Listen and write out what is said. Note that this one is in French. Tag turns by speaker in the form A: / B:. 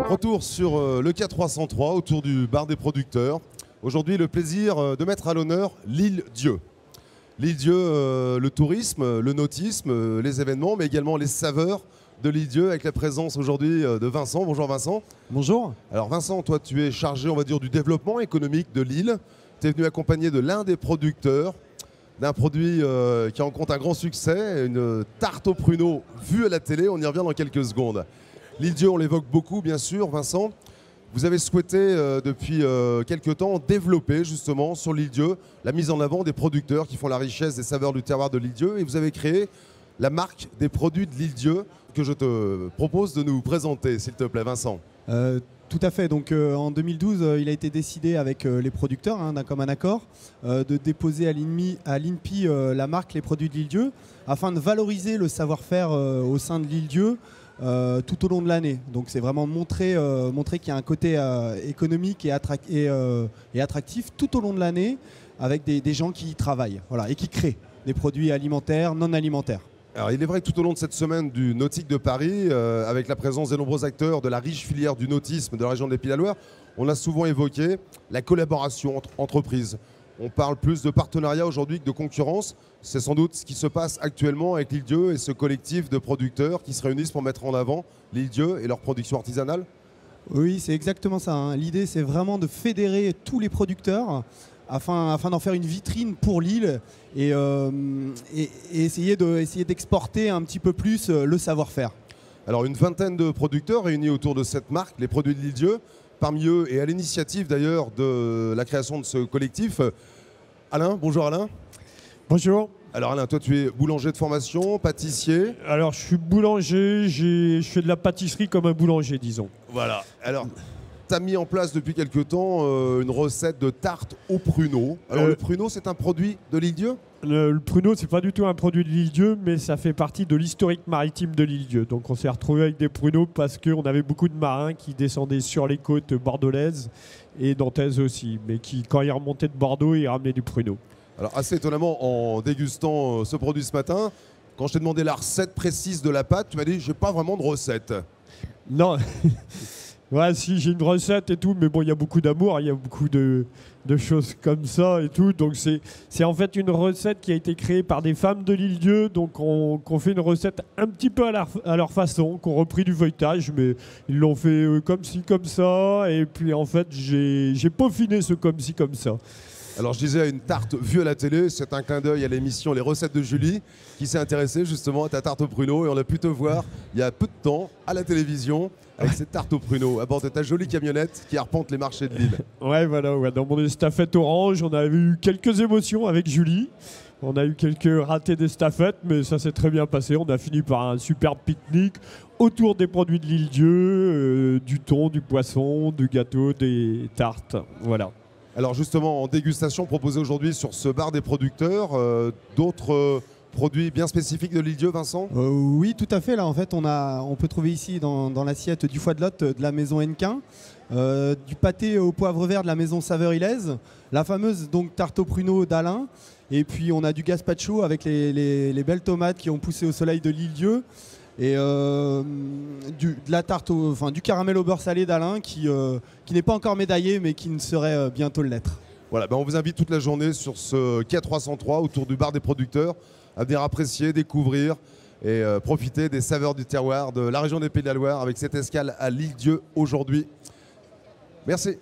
A: Retour sur le K303 autour du bar des producteurs. Aujourd'hui, le plaisir de mettre à l'honneur l'île Dieu. L'île Dieu, le tourisme, le nautisme, les événements, mais également les saveurs de l'île Dieu avec la présence aujourd'hui de Vincent. Bonjour Vincent.
B: Bonjour.
A: Alors Vincent, toi tu es chargé, on va dire, du développement économique de l'île. Tu es venu accompagné de l'un des producteurs d'un produit qui rencontre un grand succès, une tarte aux pruneaux vue à la télé. On y revient dans quelques secondes. L'île Dieu, on l'évoque beaucoup, bien sûr. Vincent, vous avez souhaité depuis quelques temps développer justement sur l'île Dieu la mise en avant des producteurs qui font la richesse des saveurs du terroir de l'île Dieu. Et vous avez créé la marque des produits de l'île Dieu que je te propose de nous présenter, s'il te plaît, Vincent.
B: Tout à fait. Donc en 2012, il a été décidé avec les producteurs, d'un commun accord, de déposer à l'INPI la marque Les Produits de l'île Dieu afin de valoriser le savoir-faire au sein de l'île Dieu tout au long de l'année. Donc c'est vraiment montrer qu'il y a un côté économique et attractif tout au long de l'année avec des gens qui y travaillent, voilà, et qui créent des produits alimentaires, non alimentaires.
A: Alors, il est vrai que tout au long de cette semaine du Nautique de Paris, avec la présence des nombreux acteurs de la riche filière du nautisme de la région des Pays-de-la-Loire, on a souvent évoqué la collaboration entre entreprises. On parle plus de partenariat aujourd'hui que de concurrence. C'est sans doute ce qui se passe actuellement avec l'île Dieu et ce collectif de producteurs qui se réunissent pour mettre en avant l'île Dieu et leur production artisanale. Oui,
B: c'est exactement ça. L'idée, c'est vraiment de fédérer tous les producteurs afin d'en faire une vitrine pour l'île et essayer d'exporter un petit peu plus le savoir-faire.
A: Alors une vingtaine de producteurs réunis autour de cette marque, les produits de l'île Dieu. Parmi eux, et à l'initiative d'ailleurs de la création de ce collectif, Alain. Bonjour Alain.
C: Bonjour.
A: Alors Alain, toi tu es boulanger de formation, pâtissier.
C: Alors je suis boulanger, je fais de la pâtisserie comme un boulanger, disons.
A: Voilà. Alors tu as mis en place depuis quelque temps une recette de tarte aux pruneaux. Alors le pruneau, c'est un produit de l'île Dieu ?
C: Le pruneau, c'est pas du tout un produit de l'île Dieu, mais ça fait partie de l'historique maritime de l'île Dieu. Donc on s'est retrouvé avec des pruneaux parce qu'on avait beaucoup de marins qui descendaient sur les côtes bordelaises et nantaises aussi, mais qui, quand ils remontaient de Bordeaux, ils ramenaient du pruneau.
A: Alors assez étonnamment, en dégustant ce produit ce matin, quand je t'ai demandé la recette précise de la pâte, tu m'as dit j'ai pas vraiment de recette.
C: Non. Ouais, si, j'ai une recette et tout, mais bon, il y a beaucoup d'amour, il y a beaucoup de choses comme ça et tout. Donc c'est en fait une recette qui a été créée par des femmes de l'île Dieu, donc qu'on fait une recette un petit peu à leur façon, qu'on repris du feuilletage, mais ils l'ont fait comme ci, comme ça, et puis en fait, j'ai peaufiné ce comme ci, comme ça.
A: Alors je disais une tarte vue à la télé, c'est un clin d'œil à l'émission Les Recettes de Julie qui s'est intéressée justement à ta tarte aux pruneaux et on a pu te voir il y a peu de temps à la télévision avec cette tarte aux pruneaux à bord de ta jolie camionnette qui arpente les marchés de l'île.
C: Ouais, voilà, ouais. Dans mon estafette orange, on a eu quelques émotions avec Julie. On a eu quelques ratés d'estafette, mais ça s'est très bien passé. On a fini par un superbe pique-nique autour des produits de l'île Dieu, du thon, du poisson, du gâteau, des tartes, voilà.
A: Alors justement, en dégustation proposée aujourd'hui sur ce bar des producteurs, d'autres produits bien spécifiques de l'île Dieu, Vincent ?
B: Oui, tout à fait. Là, en fait, on peut trouver ici dans l'assiette du foie de Lot de la maison Hennequin, du pâté au poivre vert de la maison Saveur Ilaise, la fameuse donc tarte aux pruneaux d'Alain, et puis on a du gazpacho avec les belles tomates qui ont poussé au soleil de l'île Dieu. Et de la tarte du caramel au beurre salé d'Alain qui n'est pas encore médaillé mais qui ne saurait bientôt l'être.
A: Voilà, on vous invite toute la journée sur ce K303 autour du bar des producteurs à venir apprécier, découvrir et profiter des saveurs du terroir de la région des Pays de la Loire avec cette escale à l'île Dieu aujourd'hui. Merci.